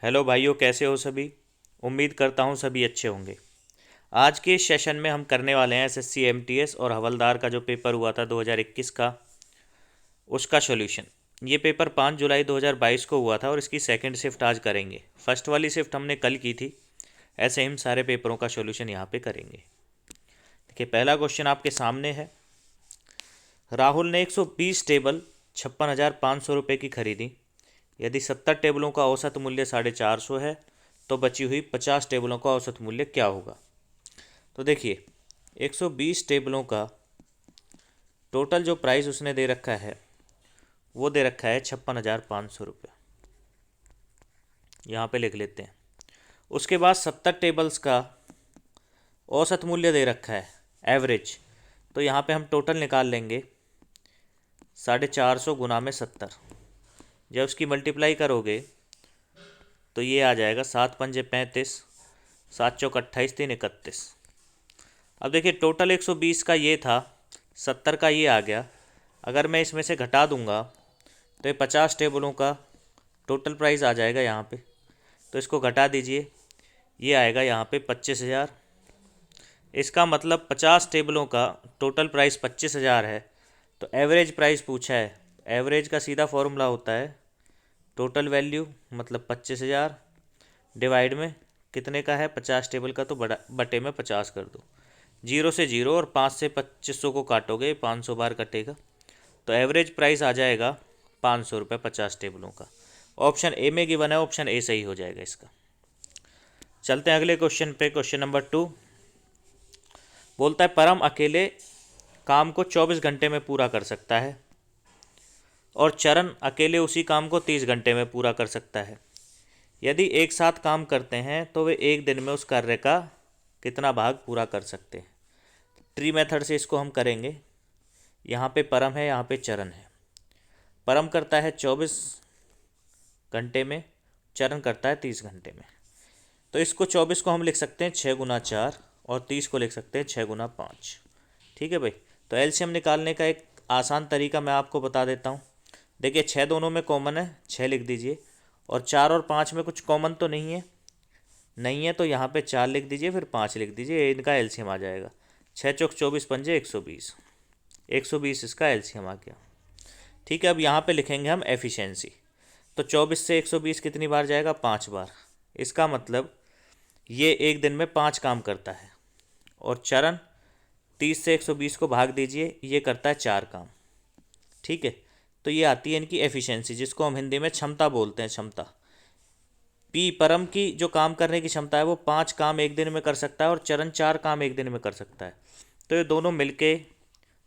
Hello भाइयों, कैसे हो सभी। उम्मीद करता हूँ सभी अच्छे होंगे। आज के इस सेशन में हम करने वाले हैं एसएससी एमटीएस और हवलदार का जो पेपर हुआ था 2021 का, उसका सॉल्यूशन। ये पेपर 5 जुलाई 2022 को हुआ था और इसकी सेकंड शिफ्ट आज करेंगे। फर्स्ट वाली शिफ्ट हमने कल की थी। ऐसे हम सारे पेपरों का सॉल्यूशन यहाँ पे करेंगे। देखिए, पहला क्वेश्चन आपके सामने है। राहुल ने 120 टेबल 56,500 रुपये की खरीदी। यदि 70 टेबलों का औसत मूल्य 450 है तो बची हुई 50 टेबलों का औसत मूल्य क्या होगा। तो देखिए, 120 टेबलों का टोटल जो प्राइस उसने दे रखा है वो दे रखा है 56,500 रुपये। यहाँ पे लिख लेते हैं। उसके बाद 70 टेबल्स का औसत मूल्य दे रखा है, एवरेज। तो यहाँ पे हम टोटल निकाल लेंगे 450 गुना में 70। जब उसकी मल्टीप्लाई करोगे तो ये आ जाएगा 7×5 = 35, 7×4 = 28, 3×31। अब देखिए, टोटल 120 का ये था, 70 का ये आ गया। अगर मैं इसमें से घटा दूंगा तो ये 50 टेबलों का टोटल प्राइस आ जाएगा यहाँ पे। तो इसको घटा दीजिए, ये आएगा यहाँ पे 25,000। इसका मतलब 50 टेबलों का टोटल प्राइस 25,000 है। तो एवरेज प्राइस पूछा है। एवरेज का सीधा फॉर्मूला होता है टोटल वैल्यू मतलब 25,000 डिवाइड में कितने का है, 50 टेबल का, तो बड़ा बटे में 50 कर दो। 0 से 0 और 5 से 2500 को काटोगे, 500 बार कटेगा। तो एवरेज प्राइस आ जाएगा 500 रुपये 50 टेबलों का। ऑप्शन ए में गिवन है, ऑप्शन ए सही हो जाएगा इसका। चलते हैं अगले क्वेश्चन पे। क्वेश्चन नंबर 2 बोलता है परम अकेले काम को 24 घंटे में पूरा कर सकता है और चरण अकेले उसी काम को 30 घंटे में पूरा कर सकता है। यदि एक साथ काम करते हैं तो वे एक दिन में उस कार्य का कितना भाग पूरा कर सकते हैं। ट्री मेथड से इसको हम करेंगे। यहाँ पे परम है, यहाँ पे चरण है। परम करता है 24 घंटे में, चरण करता है 30 घंटे में। तो इसको 24 को हम लिख सकते हैं 6×4 और 30 को लिख सकते हैं 6×5। ठीक है भाई। तो एलसीएम निकालने का एक आसान तरीका मैं आपको बता देता हूँ। देखिए, 6 दोनों में कॉमन है, 6 लिख दीजिए। और 4 और 5 में कुछ कॉमन तो नहीं है, नहीं है तो यहाँ पे 4 लिख दीजिए, फिर 5 लिख दीजिए, इनका एलसीएम आ जाएगा। 6×4 = 24, 120। 120 इसका एलसीएम आ गया। ठीक है, अब यहाँ पे लिखेंगे हम एफिशिएंसी। तो 24 से 120 कितनी बार जाएगा, 5 बार। इसका मतलब ये एक दिन में 5 काम करता है। और चरण 30 से 120 को भाग दीजिए, ये करता है 4 काम। ठीक है, तो ये आती है इनकी एफिशिएंसी, जिसको हम हिंदी में क्षमता बोलते हैं, क्षमता। पी परम की जो काम करने की क्षमता है वो 5 काम एक दिन में कर सकता है और चरण 4 काम एक दिन में कर सकता है। तो ये दोनों मिलके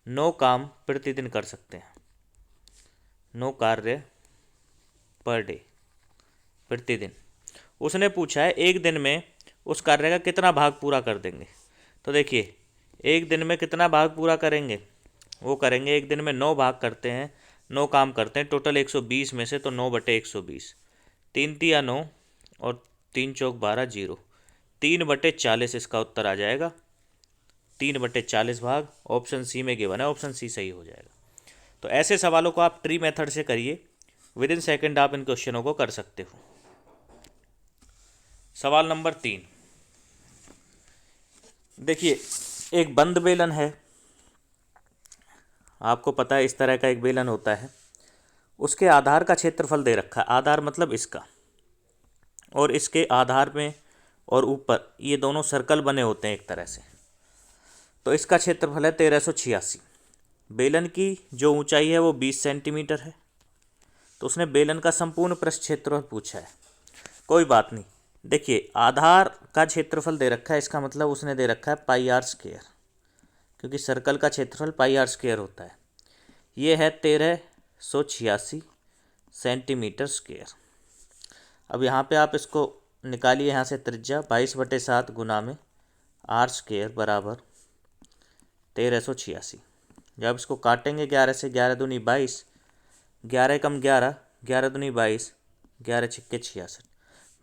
9 काम प्रतिदिन कर सकते हैं। 9 कार्य पर डे, प्रतिदिन। उसने पूछा है एक दिन में उस कार्य का कितना भाग पूरा कर देंगे। तो देखिए, एक दिन में कितना भाग पूरा करेंगे, वो करेंगे एक दिन में 9 भाग करते हैं, 9 काम करते हैं टोटल 120 में से। तो 9/120, 3×3 = 9 और 3×4 = 12, 0। 3/40 इसका उत्तर आ जाएगा। 3/40 भाग ऑप्शन सी में गिवन है, ऑप्शन सी सही हो जाएगा। तो ऐसे सवालों को आप ट्री मेथड से करिए, विद इन सेकेंड आप इन क्वेश्चनों को कर सकते हो। सवाल नंबर 3 देखिए, एक बंद बेलन है। आपको पता है इस तरह का एक बेलन होता है। उसके आधार का क्षेत्रफल दे रखा है, आधार मतलब इसका, और इसके आधार में और ऊपर ये दोनों सर्कल बने होते हैं एक तरह से। तो इसका क्षेत्रफल है 1386। बेलन की जो ऊंचाई है वो 20 सेंटीमीटर है। तो उसने बेलन का संपूर्ण पृष्ठ क्षेत्रफल पूछा है। कोई बात नहीं। देखिए, आधार का क्षेत्रफल दे रखा है, इसका मतलब उसने दे रखा है πr², क्योंकि सर्कल का क्षेत्रफल πr² होता है। ये है 1386 सेंटीमीटर स्क्वेयर। अब यहाँ पे आप इसको निकालिए, यहाँ से त्रिज्या 22/7 गुना में r² बराबर 1386। जब इसको काटेंगे 11 से, 11 दूनी 22, 11 कम 11, 11 दूनी 22, 11 छिक्के 66।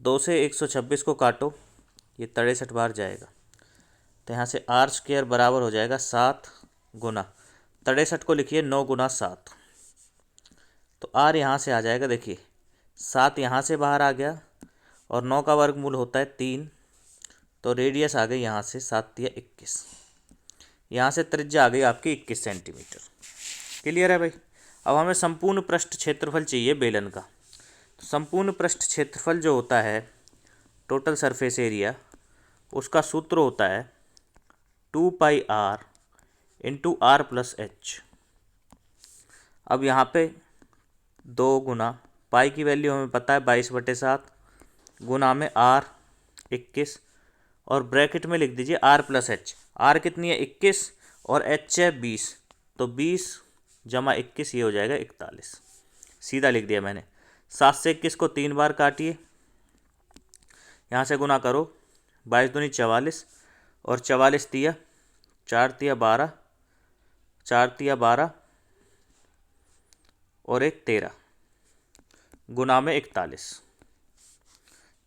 2 से 126 को काटो, ये 63 बार जाएगा। तो यहाँ से r² बराबर हो जाएगा 7 गुना 63 को लिखिए 9×7। तो r यहाँ से आ जाएगा। देखिए, 7 यहाँ से बाहर आ गया और 9 का वर्गमूल होता है 3, तो रेडियस आ गई यहाँ से 7 या 21, यहाँ से त्रिज्या आ गई आपकी 21 सेंटीमीटर। क्लियर है भाई। अब हमें संपूर्ण पृष्ठ क्षेत्रफल चाहिए बेलन का। तो संपूर्ण पृष्ठ क्षेत्रफल जो होता है टोटल सरफेस एरिया, उसका सूत्र होता है 2πr into are plus H. अब यहाँ पे 2 गुना पाई की वैल्यू हमें पता है 22/7 गुना में आर 21 और ब्रैकेट में लिख दीजिए आर प्लस एच। आर कितनी है 21 और एच है 20, तो 20 जमा 21 ये हो जाएगा 41। सीधा लिख दिया मैंने। 7 से 21 को 3 बार काटिए, यहाँ से गुना करो, 22 दूनी 44 और 44 तिया 4 तिया 12, 4 तिया 12 और 1 13 गुना में 41।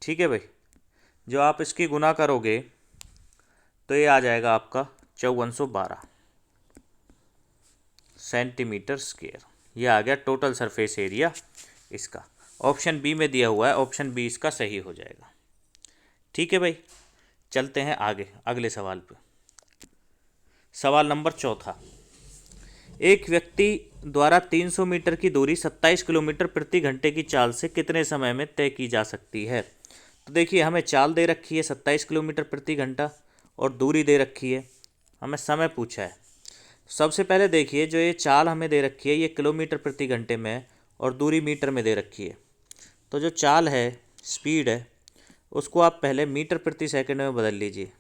ठीक है भाई। जो आप इसकी गुना करोगे तो ये आ जाएगा आपका 5412 सेंटीमीटर स्क्वायर। ये आ गया टोटल सरफेस एरिया इसका। ऑप्शन बी में दिया हुआ है, ऑप्शन बी इसका सही हो जाएगा। ठीक है भाई, चलते हैं आगे अगले सवाल पे। सवाल नंबर 4। एक व्यक्ति द्वारा 300 मीटर की दूरी 27 किलोमीटर प्रति घंटे की चाल से कितने समय में तय की जा सकती है। तो देखिए हमें चाल दे रखी है 27 किलोमीटर प्रति घंटा और दूरी दे रखी है, हमें समय पूछा है। सबसे पहले देखिए जो ये चाल हमें दे रखी है ये किलोमीटर प्रति घंटे में है और दूरी मीटर में दे रखी है। तो जो चाल है स्पीड है उसको आप पहले मीटर प्रति सेकंड में बदल लीजिए।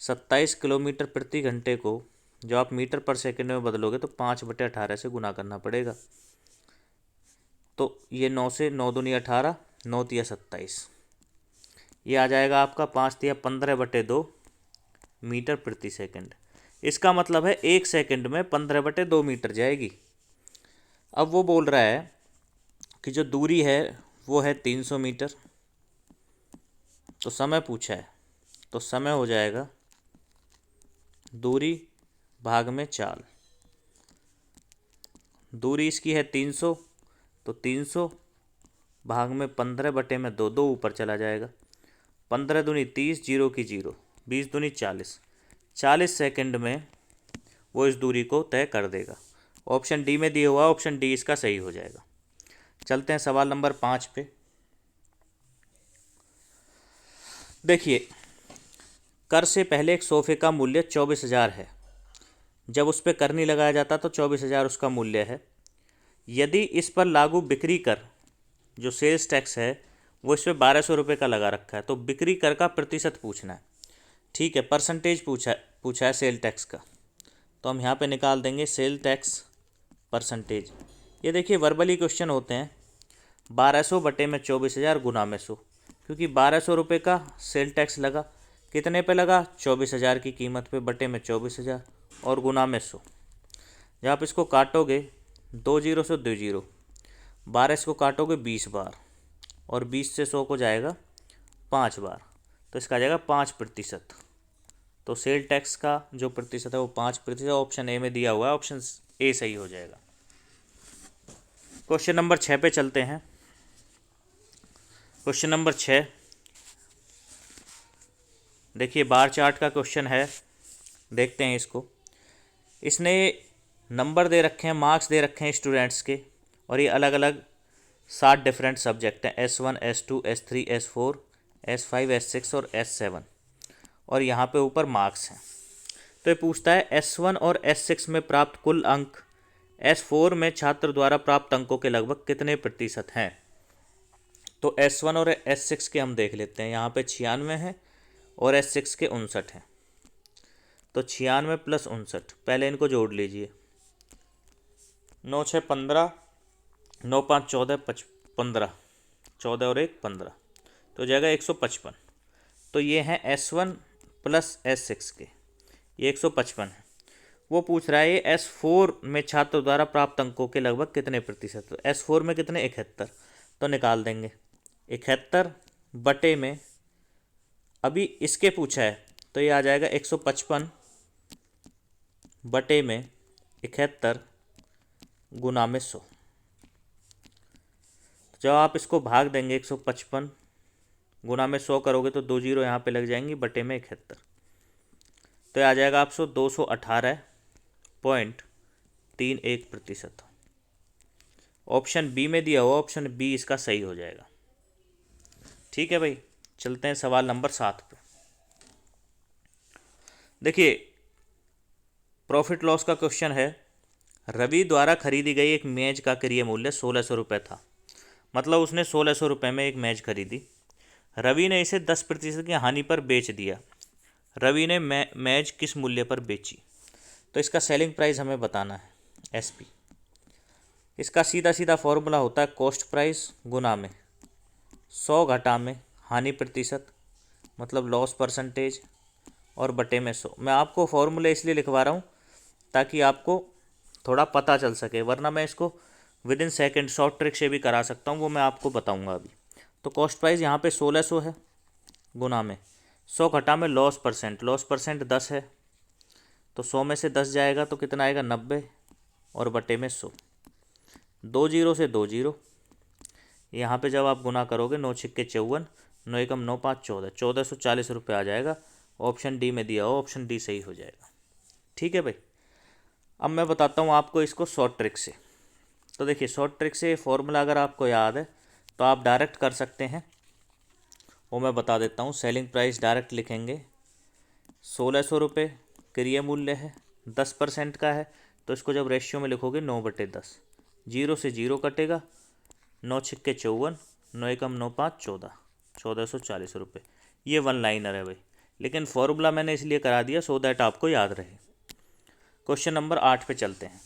27 किलोमीटर प्रति घंटे को जो आप मीटर पर सेकंड में बदलोगे तो 5/18 से गुना करना पड़ेगा। तो ये 9 से 9 दूनी 18, 9 तिया 27, ये आ जाएगा आपका 5 तिया 15/2 मीटर प्रति सेकंड। इसका मतलब है 1 सेकंड में 15/2 मीटर जाएगी। अब वो बोल रहा है कि जो दूरी है वो है 300 मीटर, तो समय पूछा है, तो समय हो जाएगा दूरी भाग में चाल। दूरी इसकी है 300, तो 300 भाग में 15/2, 2 ऊपर चला जाएगा। 15 दूनी 30, 0 की 0, 20 दूनी 40, 40 सेकंड में वो इस दूरी को तय कर देगा। ऑप्शन डी में दिया हुआ, ऑप्शन डी इसका सही हो जाएगा। चलते हैं सवाल नंबर 5 पे। देखिए कर से पहले एक सोफे का मूल्य 24,000 है। जब उस पर कर नहीं लगाया जाता तो 24,000 उसका मूल्य है। यदि इस पर लागू बिक्री कर जो सेल्स टैक्स है वो इस पर 1200 का लगा रखा है, तो बिक्री कर का प्रतिशत पूछना है। ठीक है, परसेंटेज पूछा है सेल टैक्स का, तो हम यहाँ पे निकाल देंगे सेल टैक्स परसेंटेज। ये देखिए वर्बली क्वेश्चन होते हैं। 1200 बटे में 24,000 गुना में 100, क्योंकि 1200 का सेल टैक्स लगा, कितने पे लगा 24,000 की कीमत पे, बटे में 24,000 और गुना में 100। जब आप इसको काटोगे 2 जीरो से 2 जीरो, 12 इसको काटोगे 20 बार और 20 से 100 को जाएगा 5 बार, तो इसका आ जाएगा 5%। तो सेल टैक्स का जो प्रतिशत है वो 5%। ऑप्शन ए में दिया हुआ है, ऑप्शन ए सही हो जाएगा। क्वेश्चन नंबर 6 पे चलते हैं। क्वेश्चन नंबर 6 देखिए बार चार्ट का क्वेश्चन है, देखते हैं इसको। इसने नंबर दे रखे हैं, मार्क्स दे रखे हैं स्टूडेंट्स के, और ये अलग अलग 7 डिफरेंट सब्जेक्ट हैं, S1 S2 S3 S4 S5 S6 और S7, और यहाँ पे ऊपर मार्क्स हैं। तो ये पूछता है S1 और S6 में प्राप्त कुल अंक S4 में छात्र द्वारा प्राप्त अंकों के लगभग कितने प्रतिशत हैं। तो S1 और S6 के हम देख लेते हैं। यहाँ पे 96 है और S6 के 59 हैं। तो 96 प्लस 59, पहले इनको जोड़ लीजिए। 9 6 15, 9 5 14, 15, 14 और 1 15, तो जाएगा 155। तो ये हैं S1 प्लस S6 के, ये 155 है। वो पूछ रहा है ये S4 में छात्र द्वारा प्राप्त अंकों के लगभग कितने प्रतिशत। तो S4 में कितने 71, तो निकाल देंगे 71 बटे में, अभी इसके पूछा है तो ये आ जाएगा 155 बटे में 71 गुना में 100। जब आप इसको भाग देंगे 155 गुना में 100 करोगे तो 2 जीरो यहाँ पे लग जाएंगी, बटे में 71। तो ये आ जाएगा आपसे 218.31%। ऑप्शन बी में दिया हुआ, ऑप्शन बी इसका सही हो जाएगा। ठीक है भाई, चलते हैं सवाल नंबर 7 पे। देखिए, प्रॉफिट लॉस का क्वेश्चन है। रवि द्वारा खरीदी गई एक मेज का क्रय मूल्य 1600 रुपये था। मतलब उसने 1600 रुपये में एक मेज खरीदी। रवि ने इसे 10% की हानि पर बेच दिया। रवि ने मेज किस मूल्य पर बेची? तो इसका सेलिंग प्राइस हमें बताना है, एसपी। इसका सीधा सीधा फॉर्मूला होता है कॉस्ट प्राइस गुना में 100 घटा में हानि प्रतिशत, मतलब लॉस परसेंटेज, और बटे में 100। मैं आपको फॉर्मूले इसलिए लिखवा रहा हूँ ताकि आपको थोड़ा पता चल सके, वरना मैं इसको with in second short trick से भी करा सकता हूँ, वो मैं आपको बताऊँगा अभी। तो कॉस्ट प्राइस यहाँ पे 1600 है, गुना में 100 घटा में लॉस परसेंट 10 है, तो 100 में से 10 जाएगा तो कितना आएगा 90, और बटे में 100। 2 जीरो से 2 जीरो, यहाँ पे जब आप गुना करोगे 9 छिक्के 54, 9 एकम 9 5 14, 1440 रुपये आ जाएगा। ऑप्शन डी में दिया हो, ऑप्शन डी सही हो जाएगा। ठीक है भाई, अब मैं बताता हूँ आपको इसको शॉर्ट ट्रिक से। तो देखिए, शॉर्ट ट्रिक से फॉर्मूला अगर आपको याद है तो आप डायरेक्ट कर सकते हैं, वो मैं बता देता हूँ। सेलिंग प्राइस डायरेक्ट लिखेंगे, 1600 रुपये क्रय मूल्य है, 10% का है, तो इसको जब रेशियो में लिखोगे 9/10, जीरो से जीरो कटेगा, 9 छिक्के 54, 9 एकम 9 5 14, 1440 रुपये। ये वन लाइनर है भाई, लेकिन फॉर्मूला मैंने इसलिए करा दिया सो दैट आपको याद रहे। क्वेश्चन नंबर 8 पे चलते हैं।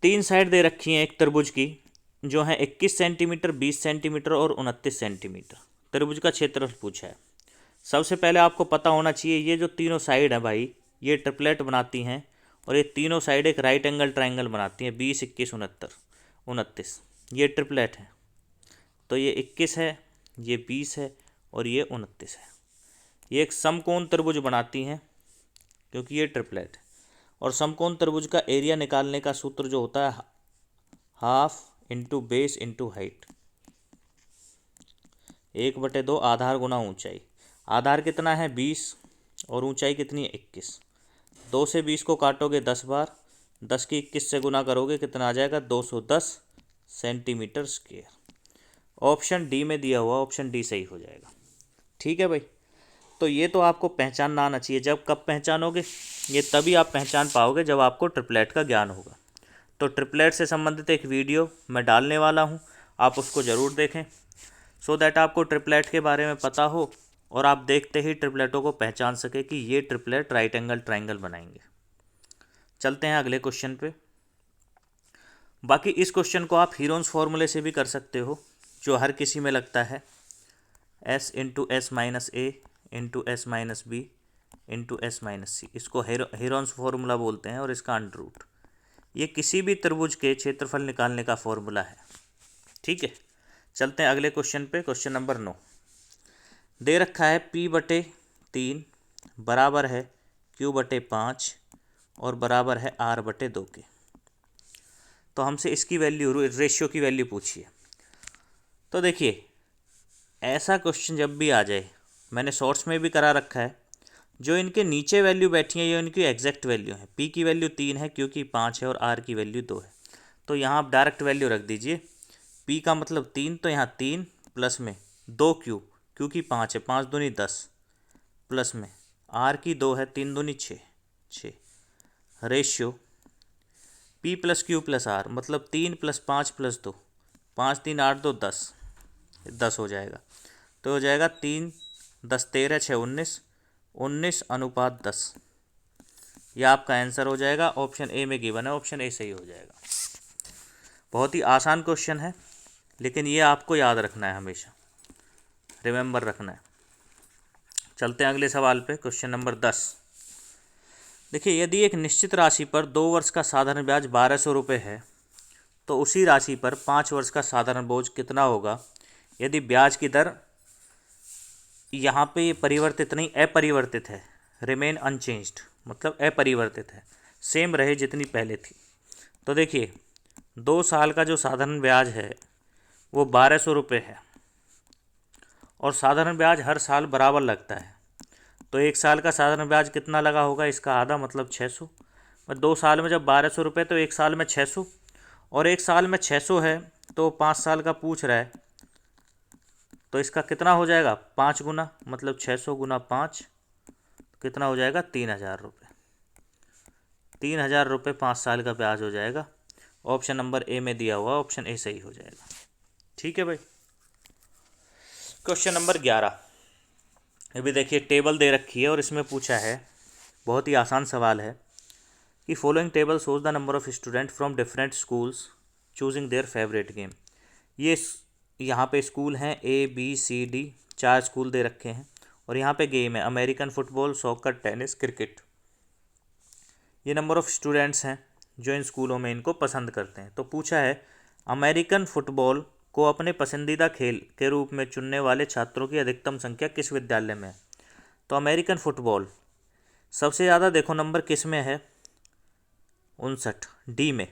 3 साइड दे रखी हैं एक तरबूज की, जो है 21 सेंटीमीटर, 20 सेंटीमीटर और 29 सेंटीमीटर। तरबूज का क्षेत्रफल पूछा है। सबसे पहले आपको पता होना चाहिए, ये जो तीनों साइड है भाई, ये ट्रिपलेट बनाती हैं, और ये तीनों साइड एक राइट एंगल ट्राइंगल बनाती हैं। 20 21 29, ये ट्रिपलेट है। तो ये 21 है, ये 20 है, और ये 29 है। ये एक समकोण त्रिभुज बनाती हैं क्योंकि ये ट्रिपलेट है। और समकोण त्रिभुज का एरिया निकालने का सूत्र जो होता है, half into base into height, 1/2 आधार गुना ऊंचाई। आधार कितना है 20, और ऊंचाई कितनी है 21। 2 से 20 को काटोगे 10 बार, 10 की 21 से गुना करोगे, कितना आ जाएगा 210 सेंटीमीटर स्क्वायर। ऑप्शन डी में दिया हुआ, ऑप्शन डी सही हो जाएगा। ठीक है भाई, तो ये तो आपको पहचानना आना चाहिए। जब कब पहचानोगे, ये तभी आप पहचान पाओगे जब आपको ट्रिपलेट का ज्ञान होगा। तो ट्रिपलेट से संबंधित एक वीडियो मैं डालने वाला हूँ, आप उसको ज़रूर देखें, सो दैट आपको ट्रिपलेट के बारे में पता हो, और आप देखते ही ट्रिपलेटों को पहचान सके कि ये ट्रिपलेट राइट एंगल ट्राइंगल बनाएंगे। चलते हैं अगले क्वेश्चन पे। बाकी इस क्वेश्चन को आप हीरोन्स फॉर्मूले से भी कर सकते हो, जो हर किसी में लगता है, S into S minus A into S minus B into S minus C. इसको हीरोन्स फॉर्मूला बोलते हैं, और इसका अंडर रूट। ये किसी भी त्रिभुज के क्षेत्रफल निकालने का फॉर्मूला है। ठीक है, चलते हैं अगले क्वेश्चन पे। क्वेश्चन नंबर 9 दे रखा है, P/3 बराबर है Q/5 और बराबर है R/2 के। तो हमसे इसकी वैल्यू, रेशियो की वैल्यू पूछिए। तो देखिए, ऐसा क्वेश्चन जब भी आ जाए, मैंने शॉर्ट्स में भी करा रखा है, जो इनके नीचे वैल्यू बैठी है ये इनकी एग्जैक्ट वैल्यू है। P की वैल्यू 3 है, Q की 5 है, और R की वैल्यू 2 है। तो यहाँ आप डायरेक्ट वैल्यू रख दीजिए। P का मतलब 3, तो यहाँ 3 प्लस में 2Q, Q की 5 है, 5 दूनी 10, प्लस में R की 2 है, 3 दूनी 6, ratio P plus Q plus R, मतलब 3 प्लस 5 प्लस 2, 5 3 8 2 10 हो जाएगा। तो हो जाएगा 3 10 13 6 19, 19:10। यह आपका आंसर हो जाएगा। ऑप्शन ए में गिवन है, ऑप्शन ए सही हो जाएगा। बहुत ही आसान क्वेश्चन है, लेकिन ये आपको याद रखना है, हमेशा रिमेंबर रखना है। चलते हैं अगले सवाल पे। क्वेश्चन नंबर 10 देखिए, यदि एक निश्चित राशि पर 2 वर्ष का साधारण ब्याज 1200 रुपये है, तो उसी राशि पर 5 वर्ष का साधारण बोझ कितना होगा यदि ब्याज की दर, यहाँ पे ये परिवर्तित नहीं, अपरिवर्तित है, रिमेन अनचेंज्ड, मतलब अपरिवर्तित है, सेम रहे जितनी पहले थी। तो देखिए, 2 साल का जो साधारण ब्याज है वो 1200 रुपये है, और साधारण ब्याज हर साल बराबर लगता है। तो 1 साल का साधारण ब्याज कितना लगा होगा, इसका आधा मतलब 600। मैं 2 साल में जब 1200 रुपये, तो 1 साल में 600, और 1 साल में 600 है तो 5 साल का पूछ रहा है, तो इसका कितना हो जाएगा 5 गुना, मतलब 600 गुना 5 कितना हो जाएगा 3000 रुपये। 3000 रुपये 5 साल का ब्याज हो जाएगा। ऑप्शन नंबर ए में दिया हुआ ऑप्शन ए सही हो जाएगा। ठीक है भाई। क्वेश्चन नंबर 11, अभी देखिए टेबल दे रखी है और इसमें पूछा है, बहुत ही आसान सवाल है कि following table shows the number of student from different schools choosing their favourite game. ये यहाँ पे स्कूल हैं ABCD, 4 स्कूल दे रखे हैं और यहाँ पे गेम है American football, soccer, tennis, cricket. ये नंबर ऑफ स्टूडेंट्स हैं जो इन स्कूलों में इनको पसंद करते हैं। तो पूछा है अमेरिकन फुटबॉल को अपने पसंदीदा खेल के रूप में चुनने वाले छात्रों की अधिकतम संख्या किस विद्यालय में है। तो अमेरिकन फुटबॉल सबसे ज़्यादा देखो नंबर किस में है, 59, डी में।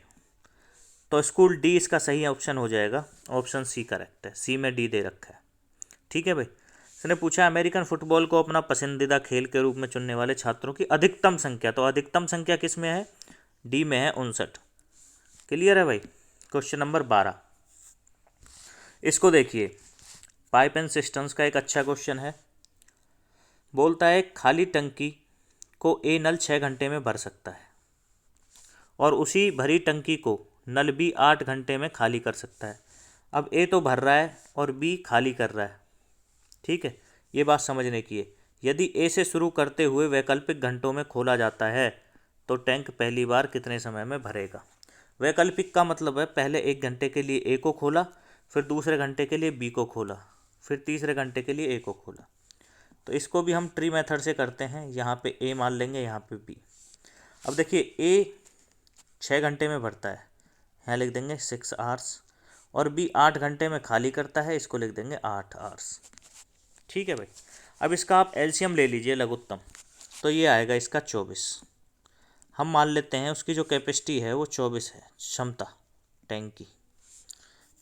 तो स्कूल डी इसका सही ऑप्शन हो जाएगा, ऑप्शन सी करेक्ट है, सी में डी दे रखा है। ठीक है भाई। इसने पूछा अमेरिकन फुटबॉल को अपना पसंदीदा खेल के रूप में चुनने वाले छात्रों की अधिकतम संख्या, तो अधिकतम संख्या किस में है, डी में है, 59। क्लियर है भाई। क्वेश्चन नंबर 12, इसको देखिए, पाइप एंड सिस्टम्स का एक अच्छा क्वेश्चन है। बोलता है खाली टंकी को ए नल 6 घंटे में भर सकता है और उसी भरी टंकी को नल बी 8 घंटे में खाली कर सकता है। अब ए तो भर रहा है और बी खाली कर रहा है। ठीक है, ये बात समझने की है। यदि ए से शुरू करते हुए वैकल्पिक घंटों में खोला जाता है तो टैंक पहली बार कितने समय में भरेगा। वैकल्पिक का मतलब है पहले 1 घंटे के लिए ए को खोला, फिर दूसरे घंटे के लिए बी को खोला, फिर तीसरे घंटे के लिए ए को खोला। तो इसको भी हम ट्री मेथड से करते हैं। यहाँ पे ए मान लेंगे, यहाँ पे बी। अब देखिए ए 6 घंटे में भरता है, यहाँ लिख देंगे 6 आवर्स, और बी 8 घंटे में खाली करता है, इसको लिख देंगे 8 आवर्स। ठीक है भाई। अब इसका आप एलसीएम ले लीजिए लघुत्तम, तो ये आएगा इसका 24। हम मान लेते हैं उसकी जो कैपेसिटी है वो 24 है, क्षमता टैंक की।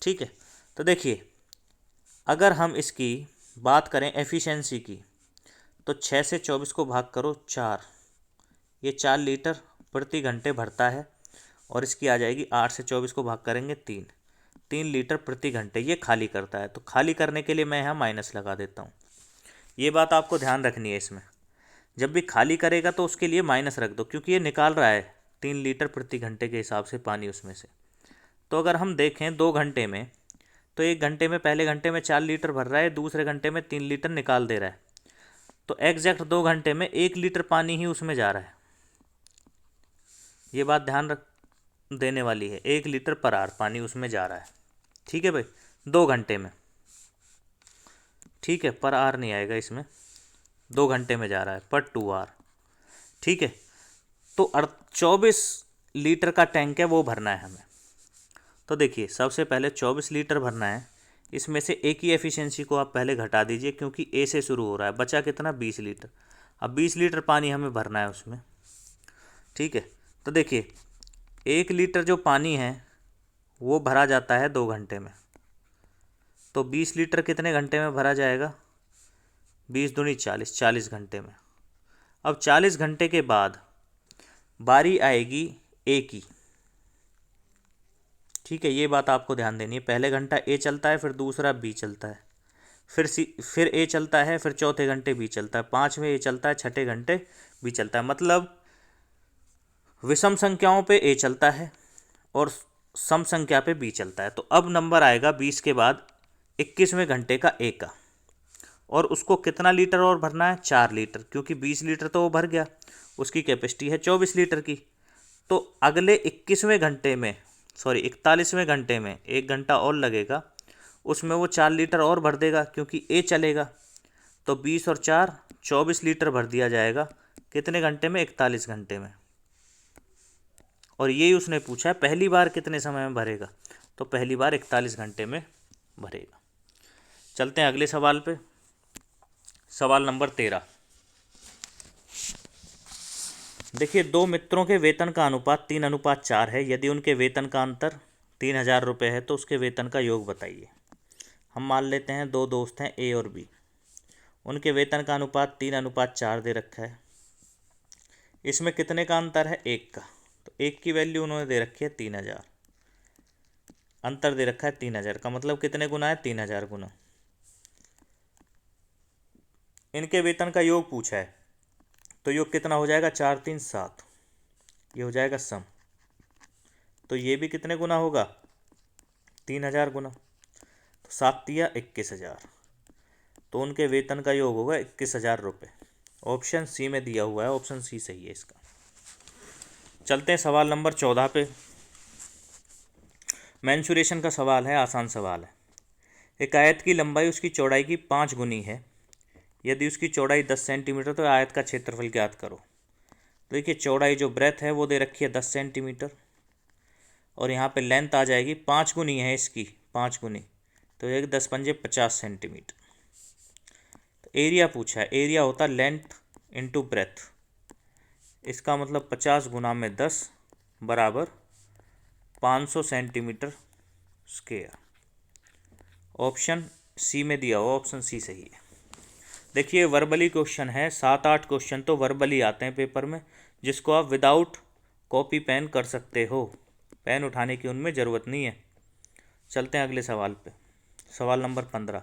ठीक है, तो देखिए अगर हम इसकी बात करें एफिशिएंसी की, तो 6 से 24 को भाग करो 4, ये 4 लीटर प्रति घंटे भरता है, और इसकी आ जाएगी 8 से 24 को भाग करेंगे 3 लीटर प्रति घंटे ये खाली करता है। तो खाली करने के लिए मैं यहाँ माइनस लगा देता हूँ। ये बात आपको ध्यान रखनी है, इसमें जब भी खाली करेगा तो उसके लिए माइनस रख दो, क्योंकि ये निकाल रहा है 3 लीटर प्रति घंटे के हिसाब से पानी उसमें से। तो अगर हम देखें 2 घंटे में, तो 1 घंटे में पहले घंटे में 4 लीटर भर रहा है, दूसरे घंटे में 3 लीटर निकाल दे रहा है। तो एग्जैक्ट 2 घंटे में 1 लीटर पानी ही उसमें जा रहा है। ये बात ध्यान रख देने वाली है, 1 लीटर पर आवर पानी उसमें जा रहा है। ठीक है भाई, 2 घंटे में। ठीक है, पर आवर नहीं आएगा इसमें, 2 घंटे में जा रहा है, पर 2 आवर। ठीक है, तो 24 लीटर का टैंक है वो भरना है हमें। तो देखिए सबसे पहले 24 लीटर भरना है, इसमें से ए की एफिशिएंसी को आप पहले घटा दीजिए, क्योंकि ए से शुरू हो रहा है। बचा कितना, 20 लीटर। अब 20 लीटर पानी हमें भरना है उसमें। ठीक है, तो देखिए 1 लीटर जो पानी है वो भरा जाता है 2 घंटे में, तो 20 लीटर कितने घंटे में भरा जाएगा, 20 दूनी 40, 40 घंटे में। अब 40 घंटे के बाद बारी आएगी ए की। ठीक है, ये बात आपको ध्यान देनी है। पहले घंटा ए चलता है, फिर दूसरा बी चलता है, फिर ए चलता है, फिर चौथे घंटे बी चलता है, पाँचवें ए चलता है, छठे घंटे बी चलता है। मतलब विषम संख्याओं पे ए चलता है और सम संख्या पे बी चलता है। तो अब नंबर आएगा 20 के बाद 21वें घंटे का ए का, और उसको कितना लीटर और भरना है, 4 लीटर, क्योंकि 20 लीटर तो वो भर गया, उसकी कैपेसिटी है 24 लीटर की। तो अगले 41वें घंटे में, सॉरी 41वें घंटे में 1 घंटा और लगेगा, उसमें वो 4 लीटर और भर देगा, क्योंकि ए चलेगा। तो 20 और 4 24 लीटर भर दिया जाएगा, कितने घंटे में, 41 घंटे में। और यही उसने पूछा है पहली बार कितने समय में भरेगा, तो पहली बार 41 घंटे में भरेगा। चलते हैं अगले सवाल पे। सवाल नंबर 13, देखिए 2 मित्रों के वेतन का अनुपात 3:4 है। यदि उनके वेतन का अंतर 3000 रुपये है तो उसके वेतन का योग बताइए। हम मान लेते हैं दो दोस्त हैं ए और बी, उनके वेतन का अनुपात 3:4 दे रखा है। इसमें कितने का अंतर है? 1 का। तो 1 की वैल्यू उन्होंने दे रखी है 3000, अंतर दे रखा है 3000 का, मतलब कितने गुना है? 3000 गुना। इनके वेतन का योग पूछा है, तो योग कितना हो जाएगा? 4 3 7, ये हो जाएगा सम। तो ये भी कितने गुना होगा? 3000 गुना। तो 7 तिया 21,000, तो उनके वेतन का योग होगा 21,000 रुपये। ऑप्शन सी में दिया हुआ है, ऑप्शन सी सही है इसका। चलते हैं सवाल नंबर 14 पे। मेंसुरेशन का सवाल है, आसान सवाल है। एक आयत की लंबाई उसकी चौड़ाई की 5 गुनी है। यदि उसकी चौड़ाई 10 सेंटीमीटर तो आयत का क्षेत्रफल ज्ञात करो। तो देखिए, चौड़ाई जो ब्रेथ है वो दे रखी है 10 सेंटीमीटर, और यहाँ पे लेंथ आ जाएगी 5 गुनी है इसकी, 5 गुनी, तो एक 10 पंजे 50 सेंटीमीटर। तो एरिया पूछा है, एरिया होता लेंथ इंटू ब्रेथ, इसका मतलब 50 गुना में 10 बराबर 500 सेंटीमीटर स्क्वायर। ऑप्शन सी में दिया हुआ, ऑप्शन सी सही है। देखिए, वर्बली क्वेश्चन है, 7-8 क्वेश्चन तो वर्बली आते हैं पेपर में, जिसको आप विदाउट कॉपी पेन कर सकते हो, पेन उठाने की उनमें ज़रूरत नहीं है। चलते हैं अगले सवाल पे। सवाल नंबर 15।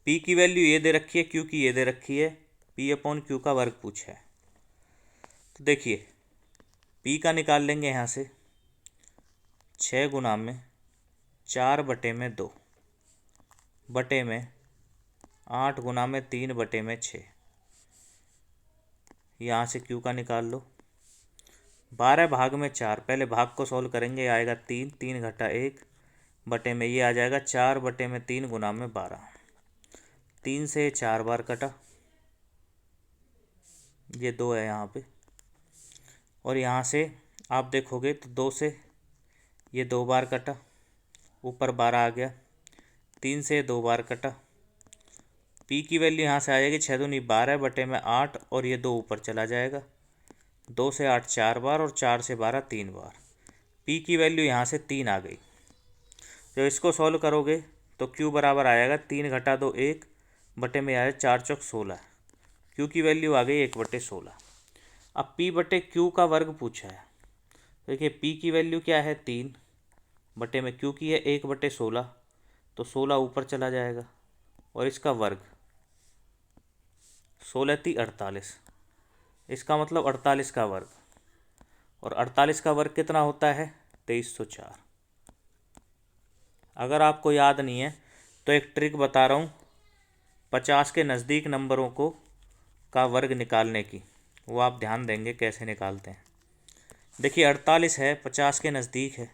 पी की वैल्यू ये दे रखी है, क्यू की ये दे रखी है, पी अपॉन क्यू का वर्ग पूछा है। तो देखिए, पी का निकाल लेंगे यहाँ से, 6 गुना में 4 बटे में 2 बटे में 8 गुना में 3 बटे में 6। यहाँ से क्यू का निकाल लो, 12 भाग में 4, पहले भाग को सॉल्व करेंगे, आएगा 3, 3 घटा 1 बटे में ये आ जाएगा 4 बटे में 3 गुना में 12। 3 से 4 बार कटा, ये 2 है यहाँ पे, और यहाँ से आप देखोगे तो 2 से ये 2 बार कटा, ऊपर 12 आ गया, 3 से 2 बार कटा। पी की वैल्यू यहाँ से आ जाएगी 6 दूनी 12 बटे में 8, और ये 2 ऊपर चला जाएगा, 2 से 8 4 बार, और 4 से 12 3 बार। पी की वैल्यू यहाँ से 3 आ गई। जब इसको सॉल्व करोगे तो क्यू बराबर आएगा 3 घटा 2 1 बटे में आया 4 चौक 16। क्यू की वैल्यू आ गई 1/16। अब पी बटे क्यू का वर्ग पूछा है। देखिए, पी की वैल्यू क्या है? 3 बटे में क्यू की है 1/16, तो 16 ऊपर चला जाएगा, और इसका वर्ग 16 × 48, इसका मतलब 48 का वर्ग, और 48 का वर्ग कितना होता है? 2304। अगर आपको याद नहीं है तो एक ट्रिक बता रहा हूँ, 50 के नज़दीक नंबरों को का वर्ग निकालने की, वो आप ध्यान देंगे कैसे निकालते हैं। देखिए, 48 है, 50 के नज़दीक है,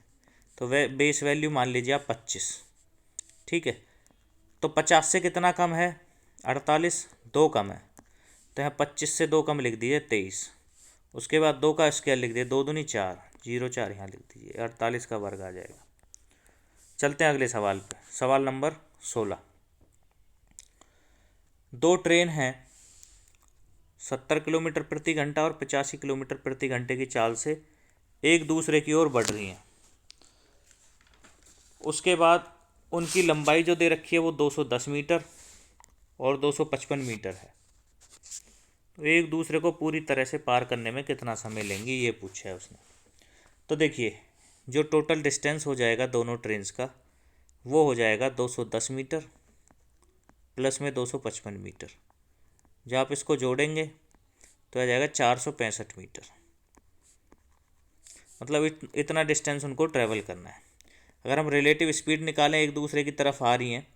तो वे बेस वैल्यू मान लीजिए आप 25, ठीक है। तो 50 से कितना कम है? 48, 2 कम है, तो यहाँ 25 से 2 कम लिख दीजिए 23। उसके बाद 2 का स्क्वायर लिख दिए, 2 दूनी 4, 0 4 यहाँ लिख दीजिए, 48 का वर्ग आ जाएगा। चलते हैं अगले सवाल पे। सवाल नंबर 16। 2 ट्रेन हैं, 70 किलोमीटर प्रति घंटा और 85 किलोमीटर प्रति घंटे की चाल से एक दूसरे की ओर बढ़ रही हैं। उसके बाद उनकी लंबाई जो दे रखी है वो 210 मीटर और 255 मीटर है। तो एक दूसरे को पूरी तरह से पार करने में कितना समय लेंगी, ये पूछा है उसने। तो देखिए, जो टोटल डिस्टेंस हो जाएगा दोनों ट्रेन्स का, वो हो जाएगा 210 मीटर प्लस में 255 मीटर। जब आप इसको जोड़ेंगे तो आ जाएगा 465 मीटर, मतलब इतना डिस्टेंस उनको ट्रैवल करना है। अगर हम रिलेटिव स्पीड निकालें, एक दूसरे की तरफ आ रही हैं,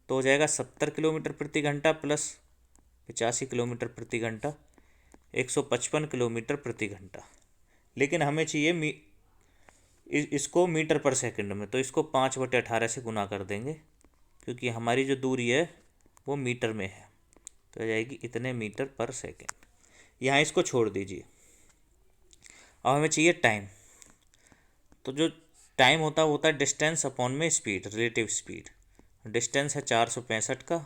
तो हो जाएगा 70 किलोमीटर प्रति घंटा प्लस 85 किलोमीटर प्रति घंटा, 155 किलोमीटर प्रति घंटा। लेकिन हमें चाहिए इसको मीटर पर सेकंड में, तो इसको 5/18 से गुना कर देंगे, क्योंकि हमारी जो दूरी है वो मीटर में है, तो आ जाएगी इतने मीटर पर सेकंड। यहाँ इसको छोड़ दीजिए। अब हमें चाहिए टाइम, तो जो टाइम होता है डिस्टेंस अपॉन में स्पीड, रिलेटिव स्पीड। डिस्टेंस है 465 का,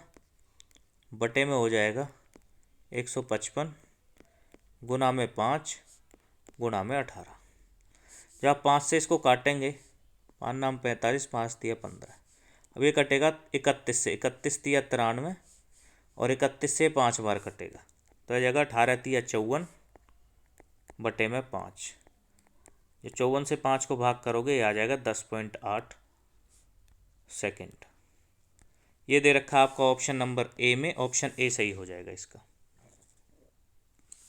बटे में हो जाएगा 155 गुना में 5 गुना में 18। जब आप 5 से इसको काटेंगे, 5 नाम 45, 5 दिया 15। अब ये कटेगा 31 से, 31 तिया 93 और 31 से 5 बार कटेगा, तो यह जगह 18 तिया 54 बटे में 5। ये 54 से 5 को भाग करोगे ये आ जाएगा 10.8 सेकेंड। ये दे रखा आपका ऑप्शन नंबर ए में, ऑप्शन ए सही हो जाएगा इसका।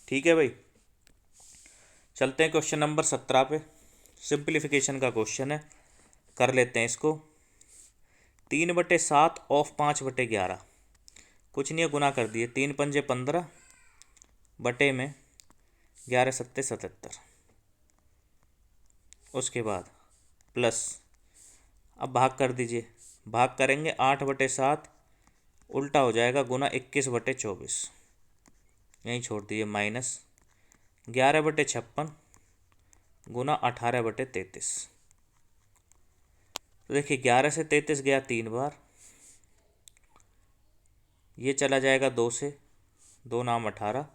ठीक है भाई, चलते हैं क्वेश्चन नंबर 17 पे। सिंप्लीफिकेशन का क्वेश्चन है, कर लेते हैं इसको। 3/7 ऑफ 5/11, कुछ नहीं है, गुना कर दिए। 3 पंजे 15 बटे में 11 सत्ते 77, उसके बाद प्लस, अब भाग कर दीजिए। भाग करेंगे 8/7, उल्टा हो जाएगा गुना 21/24, यहीं छोड़ दीजिए, माइनस 11/56 गुना 18/33। तो देखिए 11 से 33 गया 3 बार, ये चला जाएगा 2 से, 2 नाम 18,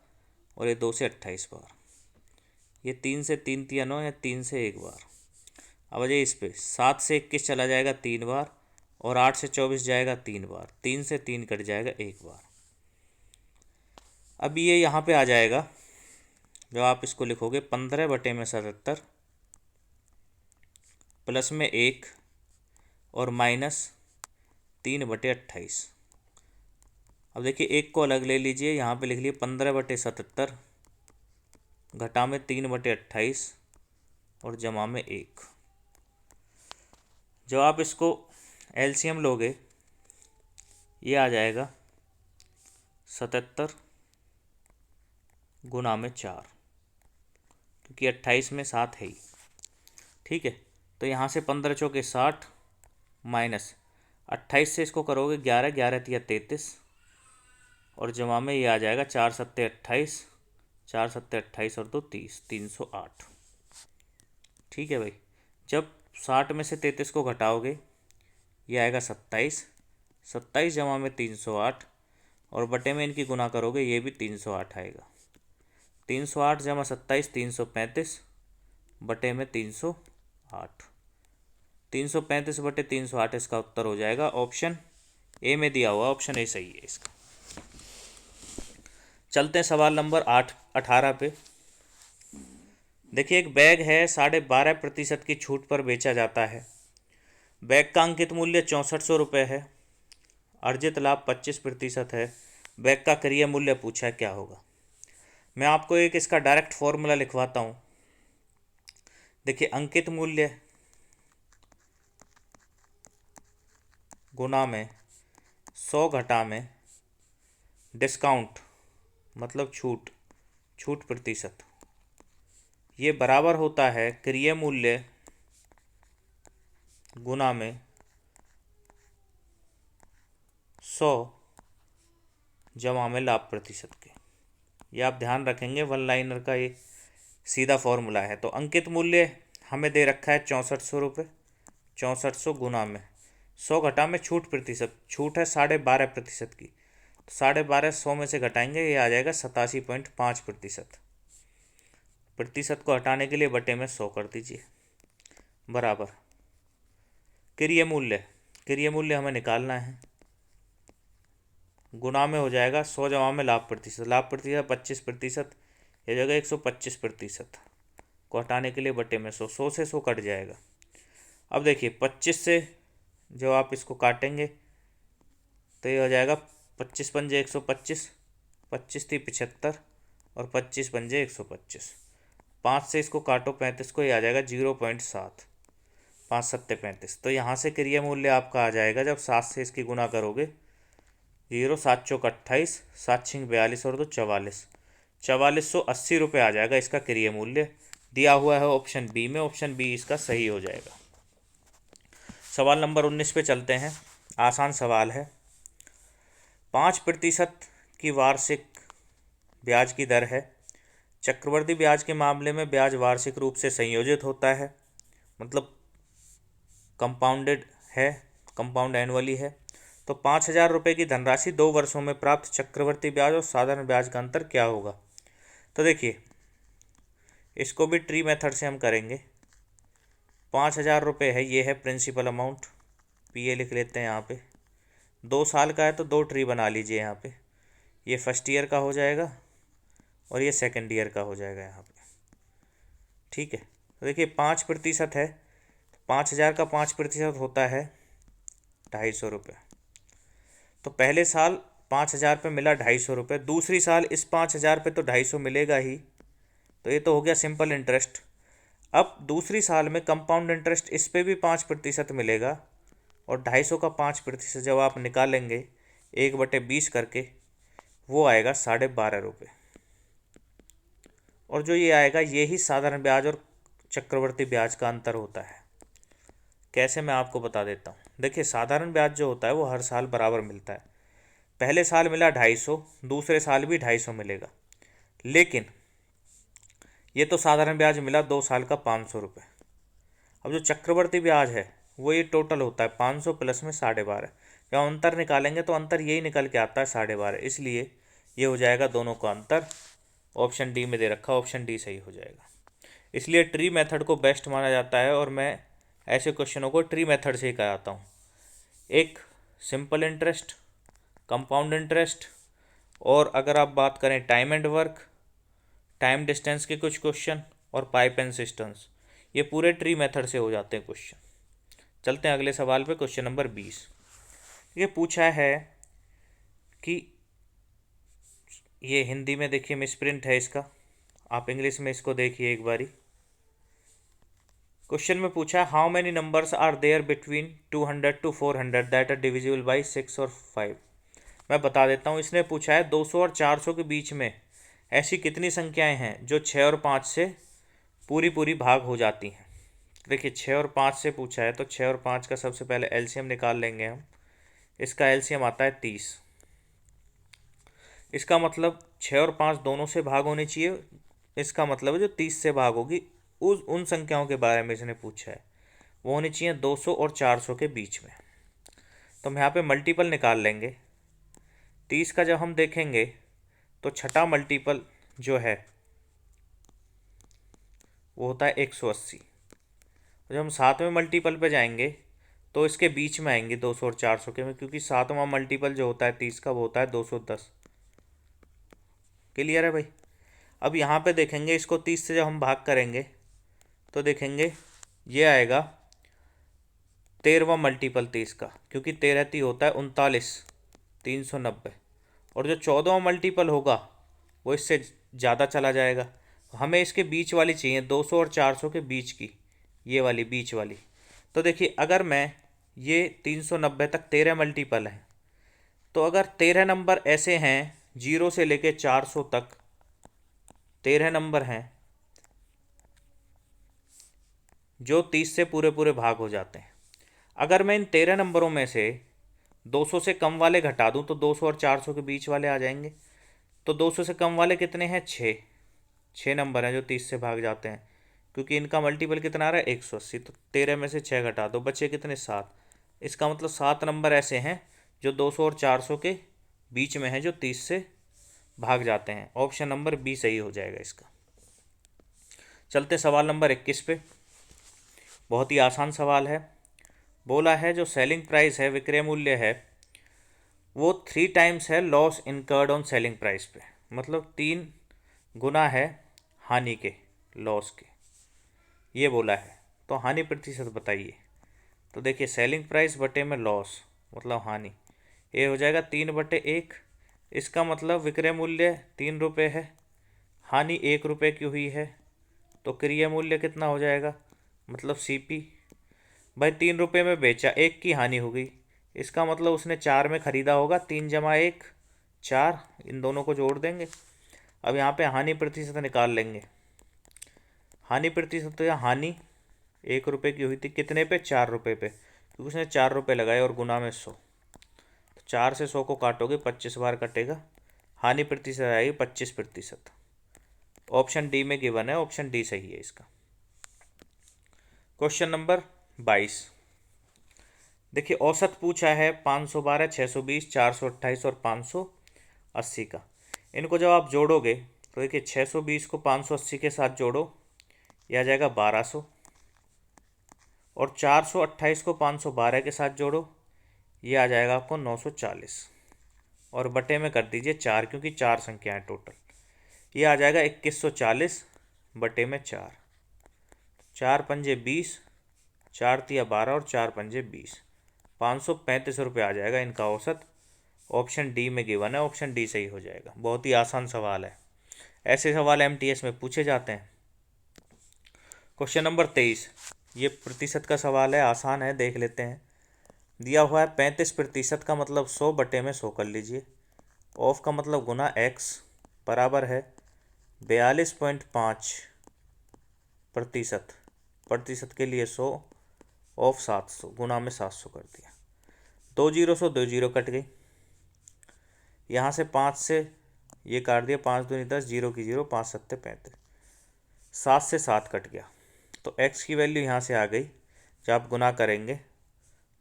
और ये 2 से 28 बार। ये 3 से 3 तिया 9 या 3 से 1 बार। अब अजय इस पे 7 से 21 चला जाएगा 3 बार, और 8 से 24 जाएगा 3 बार, 3 से 3 कट जाएगा 1 बार। अब ये यहाँ पे आ जाएगा, जब आप इसको लिखोगे 15/77 प्लस में 1 और माइनस 3/28। अब देखिए 1 को अलग ले लीजिए, यहाँ पे लिख लिए 15/77 घटा में 3/28 और जमा में 1। जब आप इसको एलसीएम लोगे ये आ जाएगा 77 गुना में 4, क्योंकि 28 में 7 है ही। ठीक है, तो यहाँ से 15 चौके 60 माइनस 28 से इसको करोगे 11, 11 तिया 33 और जमा में ये आ जाएगा 4 सत्ते 28, 4 सत्ते 28 और 2 30, 308। ठीक है भाई, जब 60 में से 33 को घटाओगे ये आएगा 27, 27 जमा में 308 और बटे में इनकी गुना करोगे ये भी 308 आएगा। 308 जमा 27 335 बटे में 308, 335 बटे 308 इसका उत्तर हो जाएगा। ऑप्शन ए में दिया हुआ ऑप्शन ए सही है इसका। चलते हैं सवाल नंबर 18 पे। देखिए एक बैग है 12.5% की छूट पर बेचा जाता है। बैग का अंकित मूल्य 6400 रुपये है, अर्जित लाभ 25% है। बैग का क्रय मूल्य पूछा है, क्या होगा। मैं आपको एक इसका डायरेक्ट फॉर्मूला लिखवाता हूँ। देखिए अंकित मूल्य गुना में 100 घटा में डिस्काउंट मतलब छूट प्रतिशत, ये बराबर होता है क्रय मूल्य गुना में 100 जमा में लाभ प्रतिशत के। ये आप ध्यान रखेंगे, वन लाइनर का ये सीधा फॉर्मूला है। तो अंकित मूल्य हमें दे रखा है 6400 रुपये, 6400 गुना में 100 घटा में छूट प्रतिशत, छूट है 12.5% की, तो 12.5 100 में से घटाएंगे ये आ जाएगा 87.5%। प्रतिशत को हटाने के लिए बटे में 100 कर दीजिए, बराबर क्रय मूल्य हमें निकालना है, गुना में हो जाएगा 100 जमा में लाभ प्रतिशत 25%, यह जगह 125% को हटाने के लिए बटे में 100, 100 से 100 कट जाएगा। अब देखिए 25 से जब आप इसको काटेंगे तो ये हो जाएगा 25 पंजे 125, 25 थी 75 और 25 पंजे 125, 5 से इसको काटो 35 को, ये आ जाएगा 0.7, 5 सत्ते 35। तो यहाँ से क्रय मूल्य आपका आ जाएगा, जब 7 से इसकी गुना करोगे 0 7 चौक 28, 7 छिंग 42 और 2 44, 4480 रुपये आ जाएगा इसका क्रय मूल्य। दिया हुआ है ऑप्शन बी में, ऑप्शन बी इसका सही हो जाएगा। सवाल नंबर 19 पे चलते हैं, आसान सवाल है। 5% की वार्षिक ब्याज की दर है। चक्रवृद्धि ब्याज के मामले में ब्याज वार्षिक रूप से संयोजित होता है, मतलब कंपाउंडेड है, कंपाउंड एनुअली है। तो 5000 रुपये की धनराशि 2 वर्षों में प्राप्त चक्रवृद्धि ब्याज और साधारण ब्याज का अंतर क्या होगा। तो देखिए इसको भी ट्री मेथड से हम करेंगे। 5000 रुपये है, ये है प्रिंसिपल अमाउंट, PA लिख लेते हैं यहाँ पे। 2 साल का है तो 2 ट्री बना लीजिए यहाँ पे। ये फर्स्ट ईयर का हो जाएगा और ये सेकंड ईयर का हो जाएगा यहाँ पे। ठीक है, तो देखिए 5% है, 5,000 का 5% होता है 250 रुपये। तो पहले साल 5,000 पे मिला 250 रुपये, दूसरी साल इस 5,000 पे तो 250 मिलेगा ही, तो ये तो हो गया सिंपल इंटरेस्ट। अब दूसरी साल में कंपाउंड इंटरेस्ट इस पे भी 5% मिलेगा, और 250 का 5% जब आप निकालेंगे 1/20 करके, वो आएगा 12.5 रुपये। और जो ये आएगा यही साधारण ब्याज और चक्रवर्ती ब्याज का अंतर होता है। कैसे, मैं आपको बता देता हूँ। देखिए साधारण ब्याज जो होता है वो हर साल बराबर मिलता है। पहले साल मिला 250, दूसरे साल भी 250 मिलेगा, लेकिन ये तो साधारण ब्याज मिला 2 साल का 500 रुपये। अब जो चक्रवर्ती ब्याज है वो ये टोटल होता है 500 प्लस में 12.5। जब अंतर निकालेंगे तो अंतर यही निकल के आता है 12.5, इसलिए ये हो जाएगा दोनों का अंतर। ऑप्शन डी में दे रखा, ऑप्शन डी सही हो जाएगा। इसलिए ट्री मेथड को बेस्ट माना जाता है, और मैं ऐसे क्वेश्चनों को ट्री मेथड से ही कराता हूँ। एक सिंपल इंटरेस्ट, कंपाउंड इंटरेस्ट, और अगर आप बात करें time and work, time distance के कुछ क्वेश्चन, और पाइप एंड सिस्टम्स, ये पूरे ट्री मेथड से हो जाते हैं क्वेश्चन। चलते हैं अगले सवाल पे, क्वेश्चन नंबर 20। ये पूछा है कि ये हिंदी में देखिए मिसप्रिंट है इसका, आप इंग्लिश में इसको देखिए एक बारी। क्वेश्चन में पूछा है how many numbers are there between 200 to 400 that are divisible by 6 और 5। मैं बता देता हूँ। इसने पूछा है 200 और 400 के बीच में ऐसी कितनी संख्याएं हैं जो 6 और 5 से पूरी पूरी भाग हो जाती हैं। देखिए 6 और 5 से पूछा है, तो 6 और 5 का सबसे पहले एलसीएम निकाल लेंगे हम। इसका एलसीएम आता है 30। इसका मतलब 6 और 5 दोनों से भाग होनी चाहिए, इसका मतलब है जो 30 से भाग होगी उन संख्याओं के बारे में इसने पूछा है, वो होनी चाहिए 200 और 400 के बीच में। तो हम यहाँ पे मल्टीपल निकाल लेंगे। 30 का जब हम देखेंगे तो छठा मल्टीपल जो है वो होता है 180। जब हम 7वें मल्टीपल पे जाएंगे तो इसके बीच में आएंगे 200 और 400 के में, क्योंकि 7वां मल्टीपल जो होता है 30 का वो होता है 210। क्लियर है भाई। अब यहाँ पे देखेंगे इसको 30 से जब हम भाग करेंगे तो देखेंगे ये आएगा 13वां मल्टीपल 30 का, क्योंकि 13 होता है 39, 390। और जो 14वां मल्टीपल होगा वो इससे ज़्यादा चला जाएगा। हमें इसके बीच वाली चाहिए, 200 और 400 के बीच की, ये वाली बीच वाली। तो देखिए अगर मैं ये 390 तक 13 मल्टीपल है, तो अगर 13 नंबर ऐसे हैं 0 से लेके 400 तक 13 नंबर हैं जो 30 से पूरे पूरे भाग हो जाते हैं। अगर मैं इन 13 नंबरों में से 200 से कम वाले घटा दूं तो 200 और 400 के बीच वाले आ जाएंगे। तो 200 से कम वाले कितने हैं, 6 नंबर हैं जो 30 से भाग जाते हैं, क्योंकि इनका मल्टीपल कितना आ रहा है 180। तो 13 में से 6 घटा दो, बचे कितने, 7। इसका मतलब 7 नंबर ऐसे हैं जो 200 और 400 के बीच में हैं जो 30 से भाग जाते हैं। ऑप्शन नंबर बी सही हो जाएगा इसका। चलते सवाल नंबर 21 पे। बहुत ही आसान सवाल है। बोला है जो सेलिंग प्राइस है, विक्रय मूल्य है, वो 3 टाइम्स है loss incurred on selling price पे, मतलब 3 गुना है हानि के, लॉस के, ये बोला है। तो हानि प्रतिशत बताइए। तो देखिए सेलिंग प्राइस बटे में लॉस मतलब हानि, ये हो जाएगा 3/1। इसका मतलब विक्रय मूल्य 3 रुपये है, हानि 1 रुपये की हुई है, तो क्रय मूल्य कितना हो जाएगा, मतलब CP। भाई 3 रुपये में बेचा, 1 की हानि हो गई, इसका मतलब उसने 4 में ख़रीदा होगा, 3 × 1 4, इन दोनों को जोड़ देंगे। अब यहाँ पे हानि प्रतिशत निकाल लेंगे। हानि प्रतिशत, तो यहाँ हानि 1 रुपये की हुई थी, कितने पे, 4 रुपये पे, क्योंकि उसने 4 रुपये लगाए और गुना में 100। तो 4 से 100 को काटोगे 25 बार कटेगा, हानि प्रतिशत आएगी 25%। ऑप्शन डी में गिवन है, ऑप्शन डी सही है इसका। Question number 22। देखिए औसत पूछा है 512, 620, 428 और 580 का। इनको जब आप जोड़ोगे तो देखिए 620 को 580 के साथ जोड़ो, यह आ जाएगा 1200, और 428 को 512 के साथ जोड़ो, ये आ जाएगा आपको 940, और बटे में कर दीजिए 4 क्योंकि 4 संख्या है टोटल, ये आ जाएगा 2140 बटे में 4, 4 पंजे 20, 4 तिया 12 और 4 पंजे 20, 535 रुपये आ जाएगा इनका औसत। ऑप्शन डी में गिवन है, ऑप्शन डी सही हो जाएगा। बहुत ही आसान सवाल है, ऐसे सवाल एमटीएस में पूछे जाते हैं। क्वेश्चन नंबर 23, ये प्रतिशत का सवाल है, आसान है, देख लेते हैं। दिया हुआ है 35% का मतलब 100 बटे में 100 कर लीजिए, ऑफ का मतलब गुना x बराबर है 42.5 प्रतिशत, प्रतिशत के लिए 100 ऑफ 700 गुना में 700 कर दिया। 2 जीरो से 2 जीरो कट गई, यहाँ से 5 से ये काट दिया, 5 दूनी 10, जीरो की जीरो, 5 सत्ते 35, 7 से 7 कट गया, तो x की वैल्यू यहाँ से आ गई। जब आप गुना करेंगे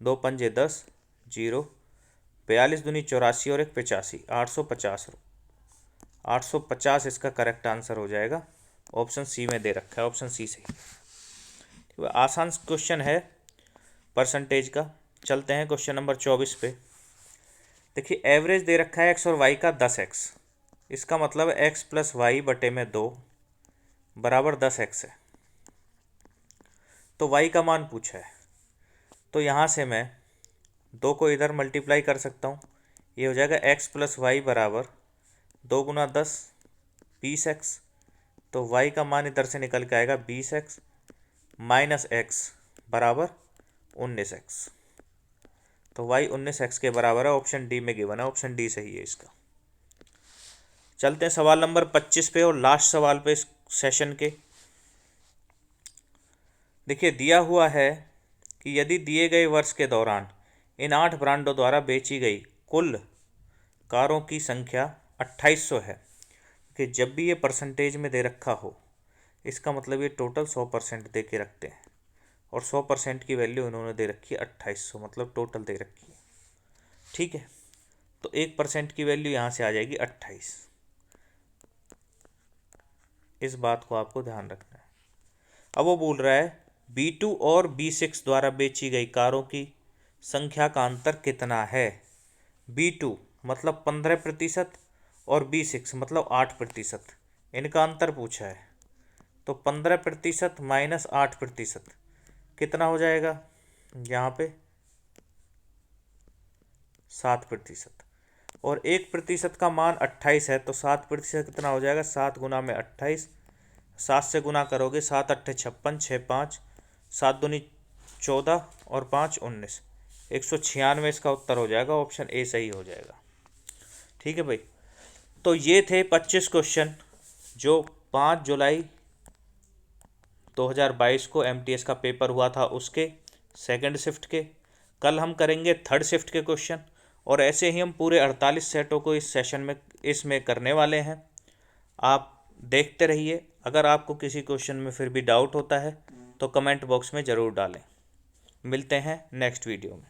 2 पंजे 10, जीरो, 42 दूनी 84 और 1 85, 850, 850 इसका करेक्ट आंसर हो जाएगा। ऑप्शन सी में दे रखा है, ऑप्शन सी सही। आसान क्वेश्चन है परसेंटेज का। चलते हैं क्वेश्चन नंबर 24 पे। देखिए एवरेज दे रखा है x और y का 10x, इसका मतलब x प्लस वाई बटे में 2 बराबर 10x है। तो y का मान पूछा है, तो यहाँ से मैं 2 को इधर मल्टीप्लाई कर सकता हूँ, ये हो जाएगा x प्लस वाई बराबर 2 गुना 10 20x, तो y का मान इधर से निकल के आएगा 20x माइनस x बराबर 19x, तो y 19x के बराबर है। ऑप्शन डी में गिवन है, ऑप्शन डी सही है इसका। चलते हैं सवाल नंबर 25 पे और लास्ट सवाल पे इस सेशन के। देखिए दिया हुआ है कि यदि दिए गए वर्ष के दौरान इन 8 ब्रांडों द्वारा बेची गई कुल कारों की संख्या 2800 है, कि जब भी ये परसेंटेज में दे रखा हो इसका मतलब ये टोटल 100% दे के रखते हैं, और 100% की वैल्यू इन्होंने दे रखी है 2800, मतलब टोटल दे रखी है। ठीक है, तो 1% की वैल्यू यहाँ से आ जाएगी 28, इस बात को आपको ध्यान रखना है। अब वो बोल रहा है B2 और B6 द्वारा बेची गई कारों की संख्या का अंतर कितना है। B2 मतलब 15% और B6 मतलब 8%, इनका अंतर पूछा है। तो 15% माइनस 8% कितना हो जाएगा, यहाँ पे 7%, और 1% का मान 28 है, तो 7% कितना हो जाएगा, 7 गुना में 28, 7 से गुना करोगे 7 अट्ठे 56, 6 5, 7 दूनी 14 और 5 19, 196 इसका उत्तर हो जाएगा। ऑप्शन ए सही हो जाएगा। ठीक है भाई, तो ये थे 25 क्वेश्चन जो 5 जुलाई 2022 को एमटीएस का पेपर हुआ था, उसके सेकंड शिफ्ट के। कल हम करेंगे थर्ड शिफ्ट के क्वेश्चन, और ऐसे ही हम पूरे 48 सेटों को इस सेशन में इसमें करने वाले हैं। आप देखते रहिए। अगर आपको किसी क्वेश्चन में फिर भी डाउट होता है तो कमेंट बॉक्स में ज़रूर डालें। मिलते हैं नेक्स्ट वीडियो में।